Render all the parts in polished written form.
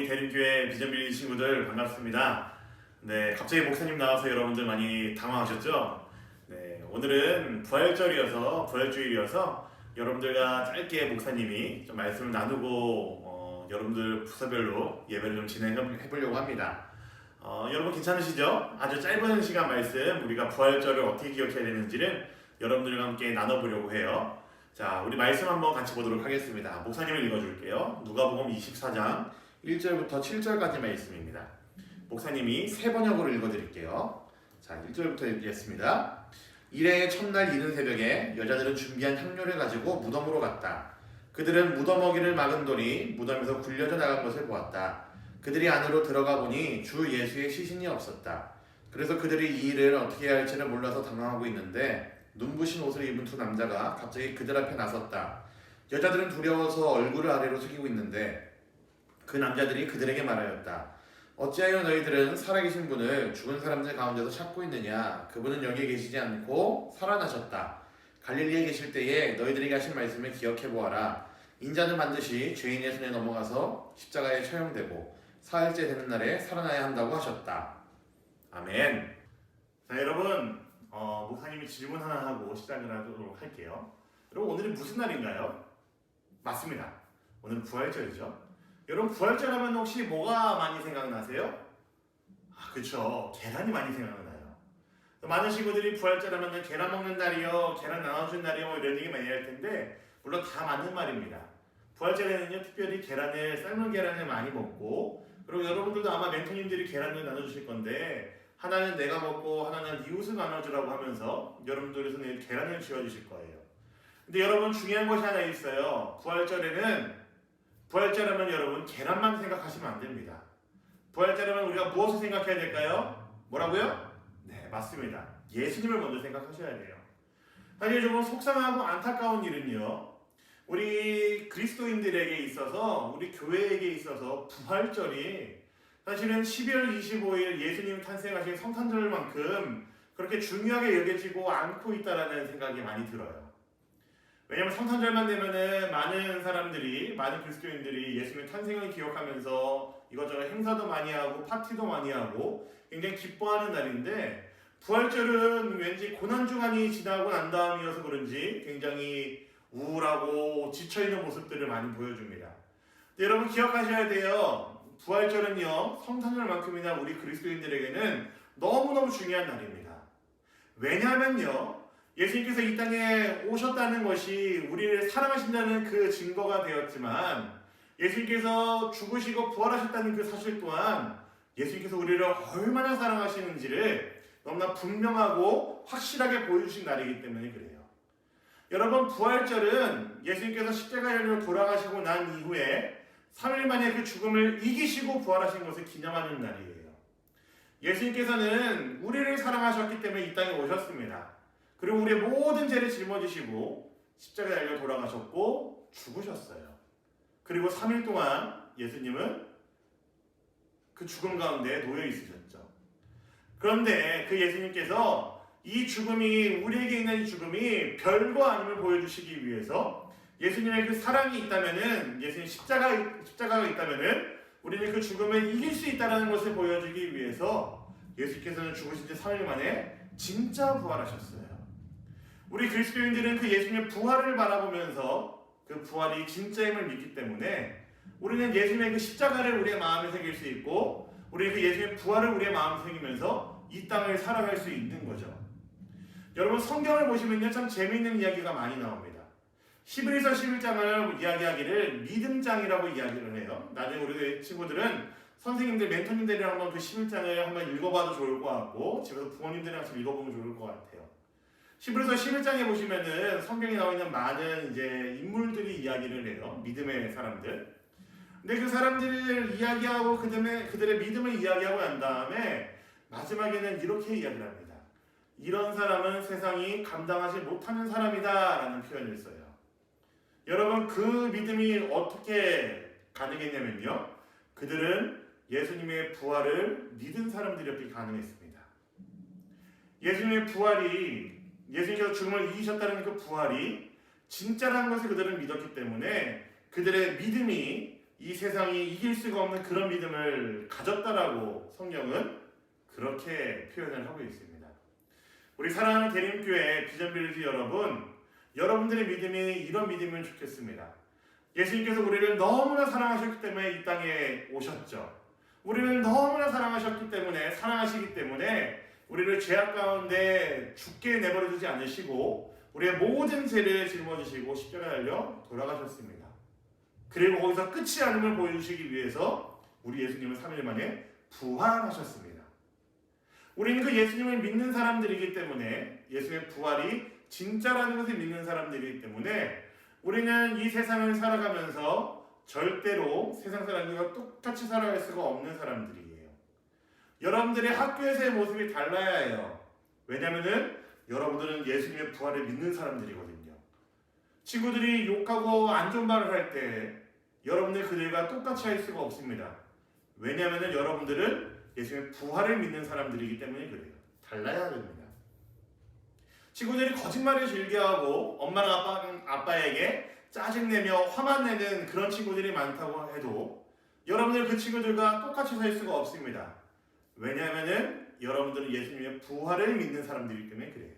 대림교회 비전빌리 친구들 반갑습니다. 네, 갑자기 목사님 나와서 여러분들 많이 당황하셨죠? 네, 오늘은 부활주일이어서 여러분들과 짧게 목사님이 좀 말씀을 나누고 여러분들 부서별로 예배를 좀 진행해 보려고 합니다. 여러분 괜찮으시죠? 아주 짧은 시간 말씀 우리가 부활절을 어떻게 기억해야 되는지를 여러분들과 함께 나눠보려고 해요. 자, 우리 말씀 한번 같이 보도록 하겠습니다. 목사님을 읽어줄게요. 누가복음 24장 1절부터 7절까지 말씀입니다. 목사님이 세 번역으로 읽어드릴게요. 자, 1절부터 읽겠습니다. 이래 첫날 이른 새벽에 여자들은 준비한 향료를 가지고 무덤으로 갔다. 그들은 무덤어기를 막은 돌이 무덤에서 굴려져 나간 것을 보았다. 그들이 안으로 들어가 보니 주 예수의 시신이 없었다. 그래서 그들이 이 일을 어떻게 해야 할지를 몰라서 당황하고 있는데 눈부신 옷을 입은 두 남자가 갑자기 그들 앞에 나섰다. 여자들은 두려워서 얼굴을 아래로 숙이고 있는데 그 남자들이 그들에게 말하였다. 어찌하여 너희들은 살아계신 분을 죽은 사람들 가운데서 찾고 있느냐? 그분은 여기에 계시지 않고 살아나셨다. 갈릴리에 계실 때에 너희들에게 하신 말씀을 기억해 보아라. 인자는 반드시 죄인의 손에 넘어가서 십자가에 처형되고 사흘째 되는 날에 살아나야 한다고 하셨다. 아멘. 자, 여러분, 목사님이 질문 하나 하고 시작을 하도록 할게요. 여러분, 오늘은 무슨 날인가요? 맞습니다. 오늘은 부활절이죠. 여러분, 부활절 하면 혹시 뭐가 많이 생각나세요? 그쵸. 계란이 많이 생각나요. 많은 친구들이 부활절 하면 계란 먹는 날이요, 계란 나눠준 날이요, 이런 얘기 많이 할 텐데, 물론 다 맞는 말입니다. 부활절에는요, 특별히 삶은 계란을 많이 먹고, 그리고 여러분들도 아마 멘토님들이 계란을 나눠주실 건데, 하나는 내가 먹고 하나는 이웃을 나눠주라고 하면서 여러분들의 손에 계란을 쥐어주실 거예요. 근데 여러분, 중요한 것이 하나 있어요. 부활절하면 여러분 계란만 생각하시면 안 됩니다. 부활절하면 우리가 무엇을 생각해야 될까요? 뭐라고요? 네, 맞습니다. 예수님을 먼저 생각하셔야 돼요. 사실 조금 속상하고 안타까운 일은요, 우리 그리스도인들에게 있어서, 우리 교회에게 있어서 부활절이 사실은 12월 25일 예수님 탄생하신 성탄절만큼 그렇게 중요하게 여겨지고 않고 있다라는 생각이 많이 들어요. 왜냐면 성탄절만 되면은 많은 그리스도인들이 예수님 탄생을 기억하면서 이것저것 행사도 많이 하고 파티도 많이 하고 굉장히 기뻐하는 날인데, 부활절은 왠지 고난주간이 지나고 난 다음이어서 그런지 굉장히 우울하고 지쳐있는 모습들을 많이 보여줍니다. 여러분 기억하셔야 돼요. 부활절은요, 성탄절만큼이나 우리 그리스도인들에게는 너무너무 중요한 날입니다. 왜냐하면요, 예수님께서 이 땅에 오셨다는 것이 우리를 사랑하신다는 그 증거가 되었지만, 예수님께서 죽으시고 부활하셨다는 그 사실 또한 예수님께서 우리를 얼마나 사랑하시는지를 너무나 분명하고 확실하게 보여주신 날이기 때문에 그래요. 여러분, 부활절은 예수님께서 십자가에 돌아가시고 난 이후에 3일 만에 그 죽음을 이기시고 부활하신 것을 기념하는 날이에요. 예수님께서는 우리를 사랑하셨기 때문에 이 땅에 오셨습니다. 그리고 우리의 모든 죄를 짊어지시고 십자가에 달려 돌아가셨고 죽으셨어요. 그리고 3일 동안 예수님은 그 죽음 가운데 놓여 있으셨죠. 그런데 그 예수님께서 이 죽음이, 우리에게 있는 이 죽음이 별거 아님을 보여주시기 위해서, 예수님의 그 사랑이 있다면은, 예수님 십자가가 있다면은 우리는 그 죽음을 이길 수 있다는 것을 보여주기 위해서 예수께서는 죽으신 지 3일 만에 진짜 부활하셨어요. 우리 그리스도인들은 그 예수님의 부활을 바라보면서 그 부활이 진짜임을 믿기 때문에 우리는 예수님의 그 십자가를 우리의 마음에 새길 수 있고, 우리 그 예수님의 부활을 우리의 마음에 새기면서 이 땅을 살아갈 수 있는 거죠. 여러분, 성경을 보시면요, 참 재미있는 이야기가 많이 나옵니다. 히브리서 11장을 이야기하기를 믿음장이라고 이야기를 해요. 나중에 우리 친구들은 선생님들, 멘토님들이랑 한번 그 11장을 한번 읽어봐도 좋을 것 같고, 집에서 부모님들이랑 같이 읽어보면 좋을 것 같아요. 히브리서 11장에 보시면은 성경에 나와 있는 많은 이제 인물들이 이야기를 해요. 믿음의 사람들. 근데 그 사람들을 이야기하고 그들의 믿음을 이야기하고 난 다음에 마지막에는 이렇게 이야기를 합니다. 이런 사람은 세상이 감당하지 못하는 사람이다 라는 표현을 써요. 여러분, 그 믿음이 어떻게 가능했냐면요, 그들은 예수님의 부활을 믿은 사람들이었기 가능했습니다. 예수님의 부활이, 예수님께서 죽음을 이기셨다는 그 부활이 진짜라는 것을 그들은 믿었기 때문에 그들의 믿음이 이 세상이 이길 수가 없는 그런 믿음을 가졌다라고 성경은 그렇게 표현을 하고 있습니다. 우리 사랑하는 대림교회 비전빌리지 여러분, 여러분들의 믿음이 이런 믿음이면 좋겠습니다. 예수님께서 우리를 너무나 사랑하셨기 때문에 이 땅에 오셨죠. 우리를 너무나 사랑하시기 때문에 우리를 죄악 가운데 죽게 내버려 두지 않으시고 우리의 모든 죄를 짊어지시고 십자가에 달려 돌아가셨습니다. 그리고 거기서 끝이 아님을 보여주시기 위해서 우리 예수님은 3일 만에 부활하셨습니다. 우리는 그 예수님을 믿는 사람들이기 때문에, 예수님의 부활이 진짜라는 것을 믿는 사람들이기 때문에 우리는 이 세상을 살아가면서 절대로 세상 사람들과 똑같이 살아갈 수가 없는 사람들이에요. 여러분들의 학교에서의 모습이 달라야 해요. 왜냐하면 여러분들은 예수님의 부활을 믿는 사람들이거든요. 친구들이 욕하고 안 좋은 말을 할 때 여러분들 그들과 똑같이 할 수가 없습니다. 왜냐하면 여러분들은 예수님의 부활을 믿는 사람들이기 때문에 그래요. 달라야 됩니다. 친구들이 거짓말을 즐겨하고 엄마랑 아빠에게 짜증내며 화만 내는 그런 친구들이 많다고 해도 여러분들 그 친구들과 똑같이 살 수가 없습니다. 왜냐하면 여러분들은 예수님의 부활을 믿는 사람들이기 때문에 그래요.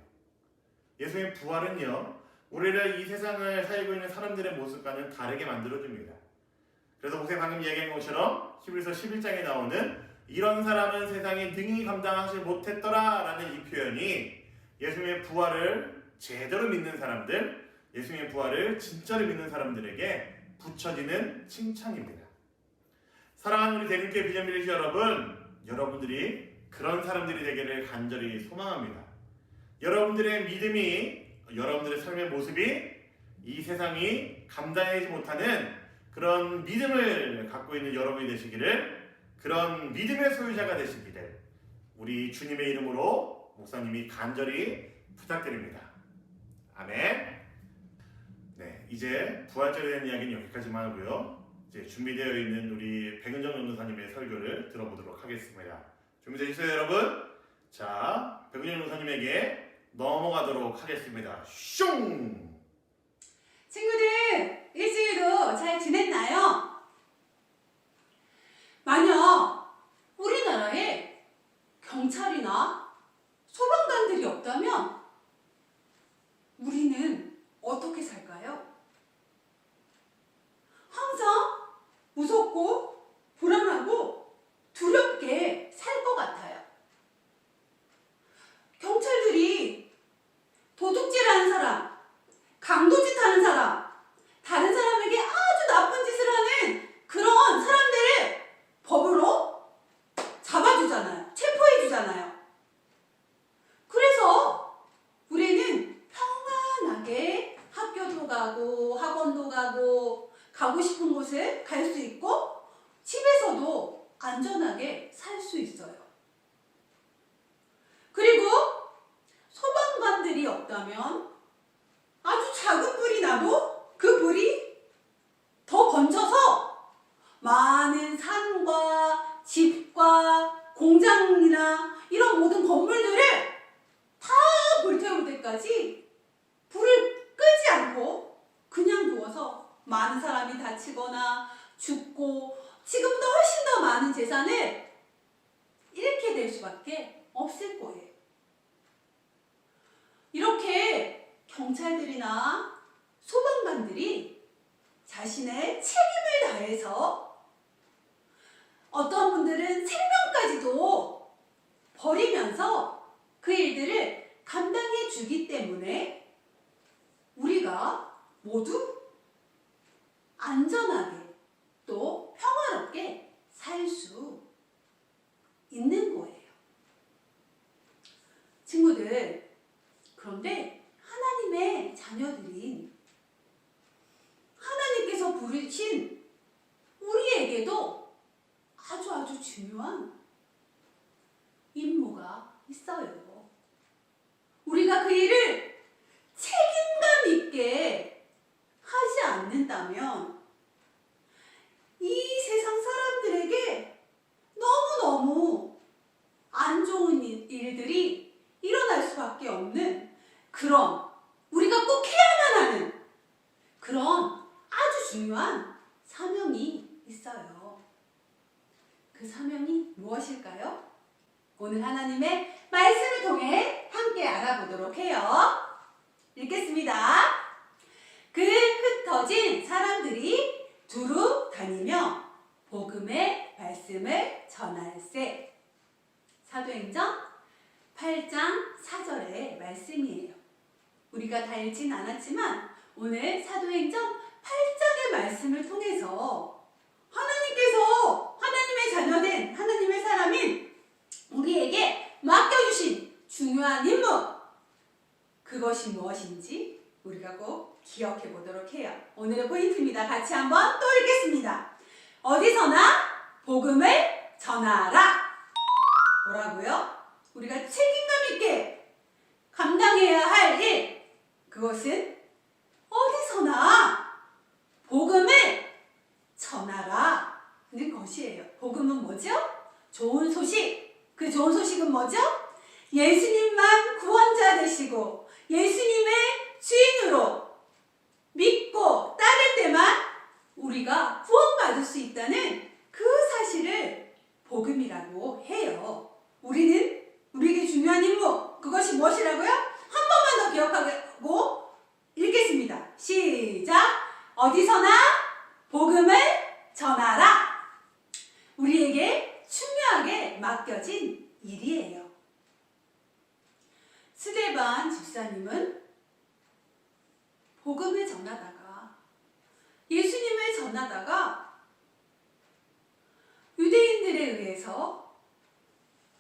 예수님의 부활은요, 우리를 이 세상을 살고 있는 사람들의 모습과는 다르게 만들어줍니다. 그래서 목사님 방금 얘기한 것처럼 히브리서 11장에 나오는 이런 사람은 세상에 능히 감당하지 못했더라 라는 이 표현이 예수님의 부활을 제대로 믿는 사람들, 예수님의 부활을 진짜로 믿는 사람들에게 붙여지는 칭찬입니다. 사랑하는 우리 대림교회 비전빌리지 여러분, 여러분들이 그런 사람들이 되기를 간절히 소망합니다. 여러분들의 믿음이, 여러분들의 삶의 모습이 이 세상이 감당하지 못하는 그런 믿음을 갖고 있는 여러분이 되시기를, 그런 믿음의 소유자가 되시기를 우리 주님의 이름으로 목사님이 간절히 부탁드립니다. 아멘. 네, 이제 부활절에 대한 이야기는 여기까지만 하고요. 이제 준비되어 있는 우리 백은정 전도사님의 설교를 들어보도록 하겠습니다. 준비되셨어요, 여러분? 자, 백은정 전도사님에게 넘어가도록 하겠습니다. 슝! 친구들, 일주일도 잘 지냈나요? 만약 우리나라에 경찰이나 소방관들이 없다면 우리는 어떻게 살까요? 항상 무섭고 불안하고 두렵게 살 것 같아요. 경찰들이 도둑질하는 사람, 강도짓하는 사람, 다른 사람에게 아주 나쁜 짓을 하는 그런 사람들을 법으로 잡아주잖아요. 체포해주잖아요. 그래서 우리는 평안하게 학교도 가고 학원도 가고 싶은 곳에 갈 수 있고 집에서도 안전하게 살 수 있어요. 그리고 소방관들이 없다면 아주 작은 불이 나도 그 불이 더 번져서 많은 산과 집과 공장이나 이런 모든 건물들을 다 불태울 때까지 불을 끄지 않고 그냥 누워서 많은 사람이 다치거나 죽고 지금보다 훨씬 더 많은 재산을 잃게 될 수밖에 없을 거예요. 이렇게 경찰들이나 소방관들이 자신의 책임을 다해서 어떤 분들은 생명까지도 버리면서 그 일들을 감당해 주기 때문에 우리가 모두 안전하게 또 평화롭게 살 수 있는 거예요. 친구들, 그런데 하나님의 자녀들인 하나님께서 부르신 우리에게도 아주 중요한 임무가 있어요. 우리가 그 일을 책임감 있게 하지 않는다면 이 세상 사람들에게 너무너무 안 좋은 일들이 일어날 수밖에 없는 그런, 우리가 꼭 해야만 하는 그런 아주 중요한 사명이 있어요. 그 사명이 무엇일까요? 오늘 하나님의 말씀을 통해 함께 알아보도록 해요. 읽겠습니다. 그 흩어진 사람들이 두루 다니며 복음의 말씀을 전할세. 사도행전 8장 4절의 말씀이에요. 우리가 다 읽진 않았지만 오늘 사도행전 8장의 말씀을 통해서 하나님께서 하나님의 자녀된 하나님의 사람인 우리에게 맡겨주신 중요한 임무, 그것이 무엇인지 우리가 꼭 기억해 보도록 해요. 오늘의 포인트입니다. 같이 한번 또 읽겠습니다. 어디서나 복음을 전하라. 뭐라고요? 우리가 책임감 있게 감당해야 할 일, 그것은 어디서나 복음을 전하라는 것이에요. 복음은 뭐죠? 좋은 소식. 그 좋은 소식은 뭐죠? 예수님만 구원자 되시고 예수님의 주인으로 믿고 따를 때만 우리가 구원받을 수 있다는 그 사실을 복음이라고 해요. 우리에게 중요한 임무, 그것이 무엇이라고요? 한 번만 더 기억하고 읽겠습니다. 시작! 어디서나 복음을 전하라. 우리에게 중요하게 맡겨진 일이에요. 스데반 집사님은 복음을 전하다가, 예수님을 전하다가 유대인들에 의해서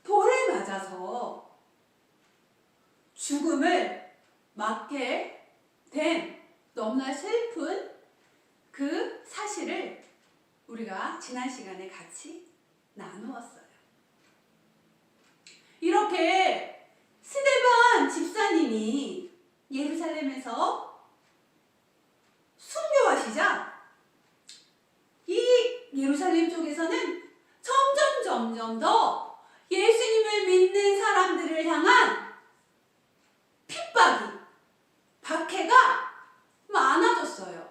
돌을 맞아서 죽음을 맞게 된 너무나 슬픈 그 사실을 우리가 지난 시간에 같이 나누었어요. 이렇게 스데반 집사님이 예루살렘에서 순교하시자 이 예루살렘 쪽에서는 점점 더 예수님을 믿는 사람들을 향한 핍박이, 박해가 많아졌어요.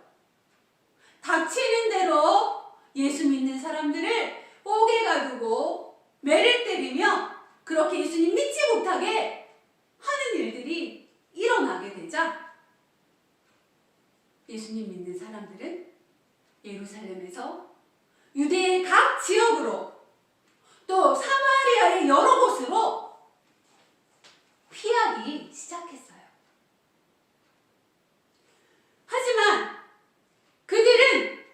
닥치는 대로 예수 믿는 사람들을 옥에 가두고 매를 때리며 그렇게 예수님 믿지 못하게 하는 일들이 일어나게 되자 예수님 믿는 사람들은 예루살렘에서 유대의 각 지역으로 또 사마리아의 여러 곳으로 피하기 시작했어요. 하지만 그들은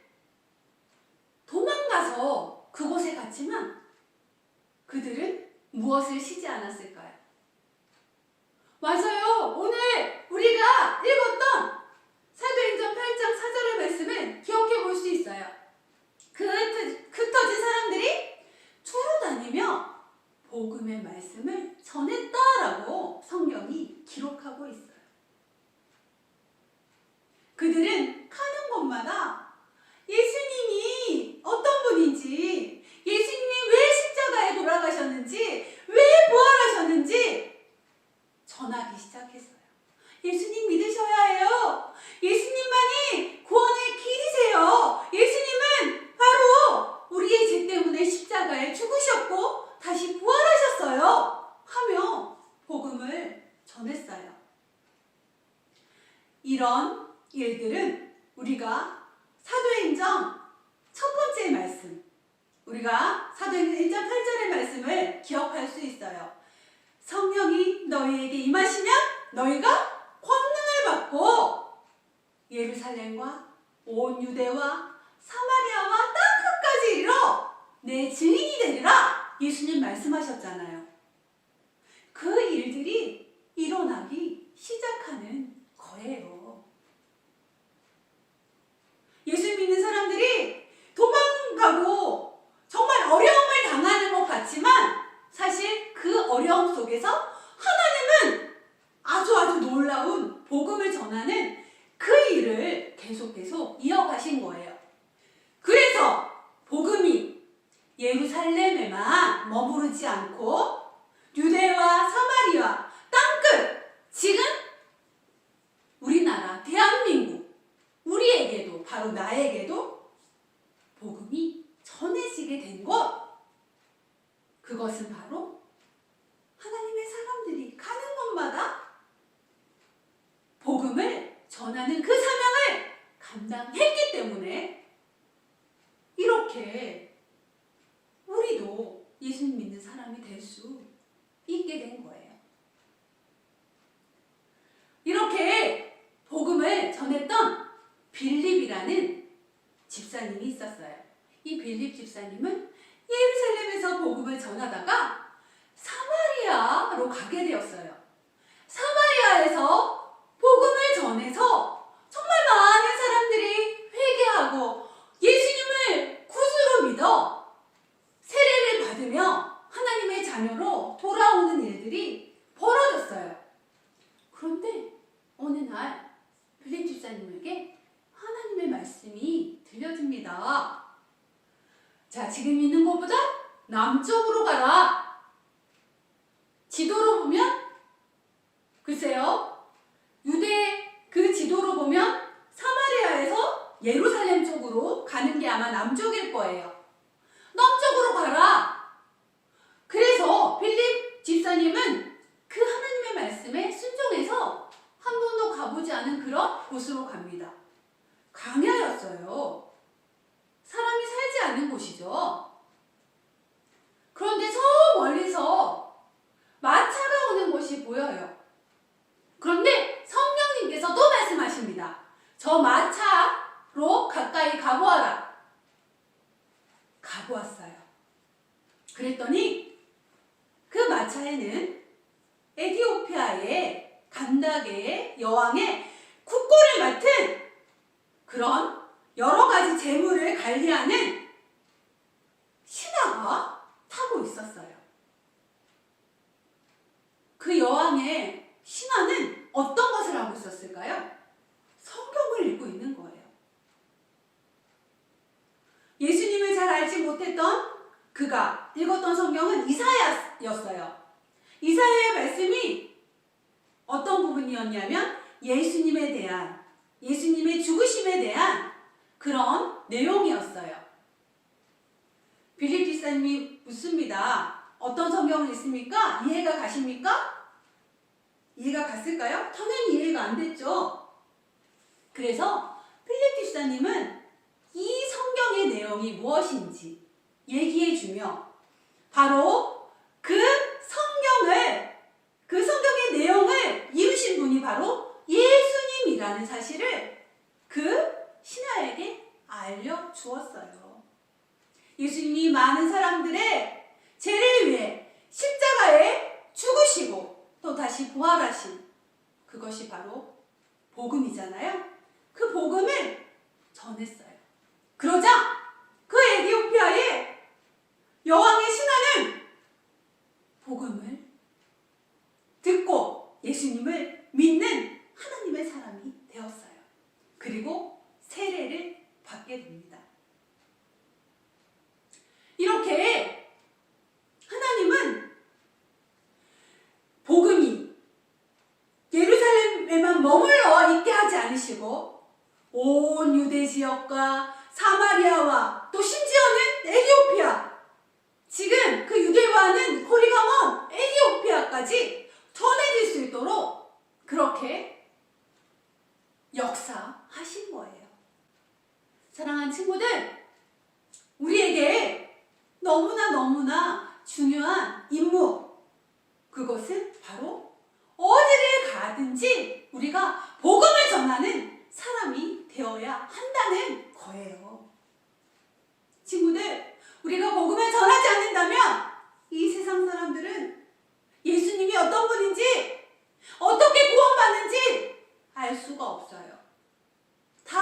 도망가서 그곳에 갔지만 그들은 무엇을 쉬지 않았을까요? 맞아요. 오늘 우리가 읽었던 사도행전 8장 4절의 말씀을 기억해 볼 수 있어요. 그 흩어진 사람들이 두루 다니며 복음의 말씀을 전했다라고 성경이 기록하고 있어요. 그들은 가는 곳마다 예수님이 어떤 분인지, 예수님이 왜 십자가에 돌아가셨는지, 왜 부활하셨는지 전하기 시작했어요. 예수님 믿으셔야 해요. 예수님만이 구원의 길이세요. 예수님은 바로 우리의 죄 때문에 십자가에 죽으셨고 다시 부활하셨어요. 하며 복음을 전했어요. 이런 일들은 우리가 사도행전 첫 번째 말씀, 우리가 사도행전 8절의 말씀을 기억할 수 있어요. 성령이 너희에게 임하시면 너희가 권능을 받고 예루살렘과 온 유대와 사마리아와 땅 끝까지 이르러 내 증인이 되리라 예수님 말씀하셨잖아요. 그 일들이 일어나기 시작하는 거예요. 예수 믿는 사람들이 도망가고 정말 어려움을 당하는 것 같지만 사실 그 어려움 속에서 하나님은 아주 놀라운 복음을 전하는 그 일을 계속 이어가신 거예요. 그래서 복음이 예루살렘에만 머무르지 않고 유대와 사마리아 땅끝, 지금 우리나라 대한민국, 우리에게도, 바로 나에게도 복음이 전해지게 된 곳, 그것은 바로 하나님의 사람들이 가는 곳마다 복음을 전하는 그 사명을 감당했기 때문에 이렇게 우리도 예수님 믿는 사람이 될 수 있게 된 거예요. 이렇게 복음을 전했던 빌립이라는 집사님이 있었어요. 이 빌립 집사님은 예루살렘에서 복음을 전하다가 사마리아로 가게 되었어요. 사마리아에서 복음을 전해서 정말 많은 사람들이 회개하고 예수님을 구주로 믿어 세례를 받으며 하나님의 자녀로 돌아오는 일들이 벌어졌어요. 그런데 어느 날 빌립 집사님에게 하나님의 말씀이 들려집니다. 자, 지금 있는 곳보다 남쪽으로 가라. 지도로 보면 글쎄요, 유대 그 지도로 보면 사마리아에서 예루살렘 쪽으로 가는 게 아마 남쪽일 거예요. 남쪽으로 가라. 그래서 빌립 집사님은 그 하나님의 말씀에 순종해서 한 번도 가보지 않은 그런 곳으로 갑니다. 광야였어요. 사람이 살지 않는 곳이죠. 그런데 저 멀리서 마차가 오는 곳이 보여요. 그런데 성령님께서 또 말씀하십니다. 저 마차로 가까이 가보아라. 가보았어요. 그랬더니 그 마차에는 에티오피아의 간다게의 여왕의 국고를 맡은 그런 여러 가지 재물을 관리하는 신하가 타고 있었어요. 그 여왕의 신하는 어떤 것을 하고 있었을까요? 성경을 읽고 있는 거예요. 예수님을 잘 알지 못했던 그가 읽었던 성경은 이사야였어요. 이사야의 말씀이 어떤 부분이었냐면 예수님의 죽으심에 대한 그런 내용이었어요. 빌립 집사님이 묻습니다. 어떤 성경을 읽습니까? 이해가 가십니까? 이해가 갔을까요? 당연히 이해가 안 됐죠. 그래서 빌립 집사님은 이 성경의 내용이 무엇인지 얘기해주며 바로 그 성경의 내용을 이루신 분이 바로 예수님이라는 사실을 그 신하에게 알려주었어요. 예수님이 많은 사람들의 죄를 위해 십자가에 죽으시고 또 다시 부활하신 그것이 바로 복음이잖아요. 그 복음을 전했어요. 그러자 그 에티오피아의 여왕의 신하는 복음을 듣고 예수님을 믿는 하나님의 사람이 되었어요. 그리고 세례를 받게 됩니다. 이렇게 하나님은 복음이 예루살렘에만 머물러 있게 하지 않으시고 온 유대 지역과 사마리아와 또 심지어는 에티오피아, 지금 그 유대와는 거리가 먼 에티오피아까지 전해질 수 있도록 그렇게 역사하신 거예요. 사랑하는 친구들, 우리에게 너무나 중요한 임무, 그것은 바로 어디를 가든지 우리가 복음을 전하는 사람이 되어야 한다는 거예요. 친구들, 우리가 복음을 전하지 않는다면 이 세상 사람들은 예수님이 어떤 분인지, 어떻게 구원받는지 알 수가 없어요. 다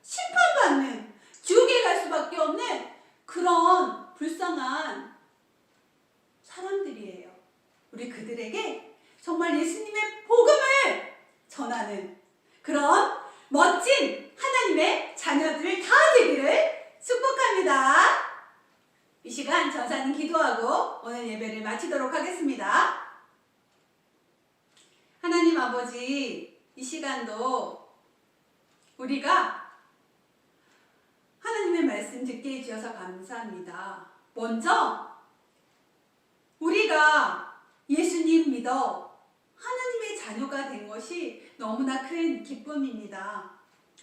심판받는, 지옥에 갈 수밖에 없는 그런 불쌍한 사람들이에요. 우리 그들에게 정말 예수님의 복음을 전하는 그런 멋진 하나님의 자녀들 다 되기를 축복합니다. 이 시간 전사님 기도하고 오늘 예배를 마치도록 하겠습니다. 하나님 아버지, 이 시간도 우리가 하나님의 말씀이 주셔서 감사합니다. 먼저 우리가 예수님 믿어 하나님의 자녀가 된 것이 너무나 큰 기쁨입니다.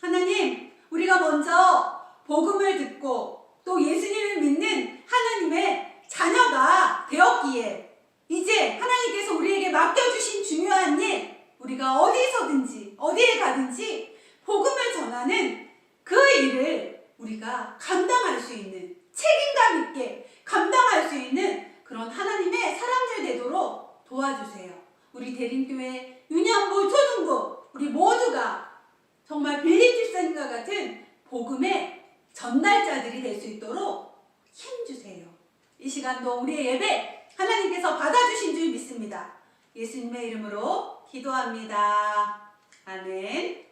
하나님, 우리가 먼저 복음을 듣고 또 예수님을 믿는 하나님의 자녀가 되었기에 이제 하나님께서 우리에게 맡겨주신 중요한 일, 우리가 어디서든지 어디에 가든지 복음을 전하는 그 일을 우리가 감당할 수 있는, 책임감 있게 감당할 수 있는 그런 하나님의 사람들 되도록 도와주세요. 우리 대림교회 윤영부 초등부 우리 모두가 정말 빌립 집사님과 같은 복음의 전달자들이 될 수 있도록 힘주세요. 이 시간도 우리의 예배 하나님께서 받아주신 줄 믿습니다. 예수님의 이름으로 기도합니다. 아멘.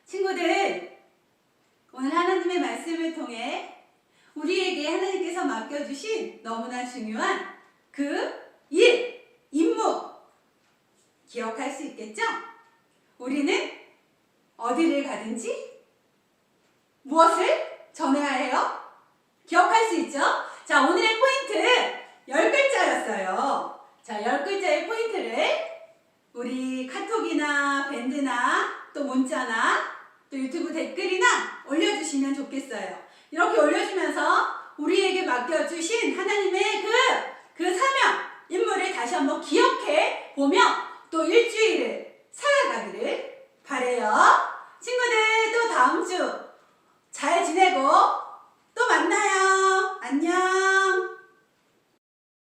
친구들, 오늘 하나님의 말씀을 통해 우리에게 하나님께서 맡겨주신 너무나 중요한 그 일, 임무 기억할 수 있겠죠? 우리는 어디를 가든지 무엇을 전해야 해요? 기억할 수 있죠? 자, 오늘의 포인트 10글자였어요. 자, 10글자의 포인트를 우리 카톡이나 밴드나 또 문자나 또 유튜브 댓글이나 올려주시면 좋겠어요. 이렇게 올려주면서 우리에게 맡겨주신 하나님의 그 사명, 임무를 다시 한번 기억해 보며